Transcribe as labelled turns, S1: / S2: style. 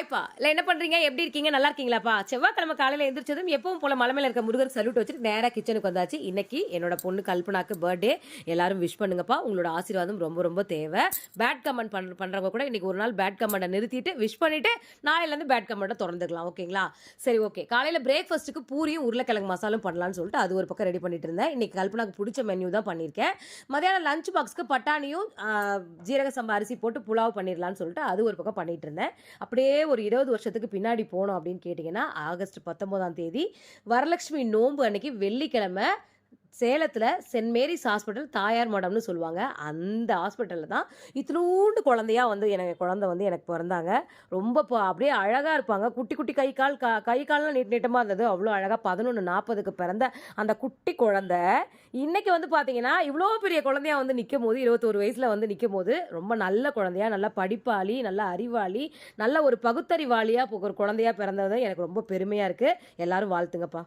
S1: ஹாய்ப்பா. இல்ல என்ன பண்றீங்க? எப்படி இருக்கீங்க? நல்லா இருக்கீங்களாப்பா? செவ்வாய்க்கிழமை காலையில எந்திரிச்சதும் எப்பவும் போல மலை மேல இருக்க முருகருக்கு சல்யூட் வச்சுட்டு நேரா கிச்சனுக்கு வந்தாச்சு. இன்னைக்கு என்னோட பொண்ணு கல்பனாக்கு பர்த்டே. எல்லாரும் விஷ் பண்ணுங்கப்பா. உங்களோட ஆசீர்வாதம் ரொம்ப ரொம்ப தேவை. பேட் கமெண்ட் பண்றவங்க கூட இன்னைக்கு ஒரு நாள் பேட் கமெண்ட்ட நிறுத்திட்டு, விஷ் பண்ணிட்டு நாளையிலேருந்து பேட் கமெண்ட்ட தொறந்துக்கலாம். ஓகேங்களா? சரி ஓகே. காலையில பிரேக்ஃபாஸ்ட்டுக்கு பூரியும், உருளைக்கிழங்கு மசாலும் பண்ணலான்னு சொல்லிட்டு அது ஒரு பக்கம் ரெடி பண்ணிட்டு இருந்தேன். இன்னைக்கு கல்பனாக்கு புடிச்ச மெனு தான் பண்ணியிருக்கேன். மதியானம் லஞ்ச் பாக்ஸ்க்கு பட்டாணியும், ஜீரக சம்பா அரிசி போட்டு புலாவ் பண்ணிடலான்னு சொல்லிட்டு அது ஒரு பக்கம் பண்ணிட்டு இருந்தேன். அப்படியே ஒரு 20 வருஷத்துக்கு பின்னாடி போனோம் அப்படின்னு கேட்டிங்கன்னா, ஆகஸ்ட் 19ஆம் தேதி வரலட்சுமி நோன்பு அன்னைக்கு வெள்ளிக்கிழமை சேலத்துல சென்ட் மேரிஸ் ஹாஸ்பிட்டல் தாயார் மடம்னு சொல்லுவாங்க. அந்த ஹாஸ்பிட்டல்ல தான் இத்துணூண்டு குழந்தையா வந்து எனக்கு குழந்தை வந்து எனக்கு பிறந்தாங்க. ரொம்ப அப்படியே அழகா இருப்பாங்க. குட்டி குட்டி கை கால் கை கால்லாம் நீட்டமா இருந்தது. அவ்வளோ அழகா 11:40க்கு பிறந்த அந்த குட்டி குழந்தை, இன்னைக்கு வந்து பார்த்தீங்கன்னா, இவ்வளோ பெரிய குழந்தையா வந்து நிக்கும்போது 21 வயசுல வந்து நிக்கும்போது, ரொம்ப நல்ல குழந்தையா, நல்ல படிப்பாளி, நல்ல அறிவாளி, நல்ல ஒரு பகுத்தறிவாளியா ஒரு குழந்தையா பிறந்தது எனக்கு ரொம்ப பெருமையா இருக்கு. எல்லாரும் வாழ்த்துங்கப்பா.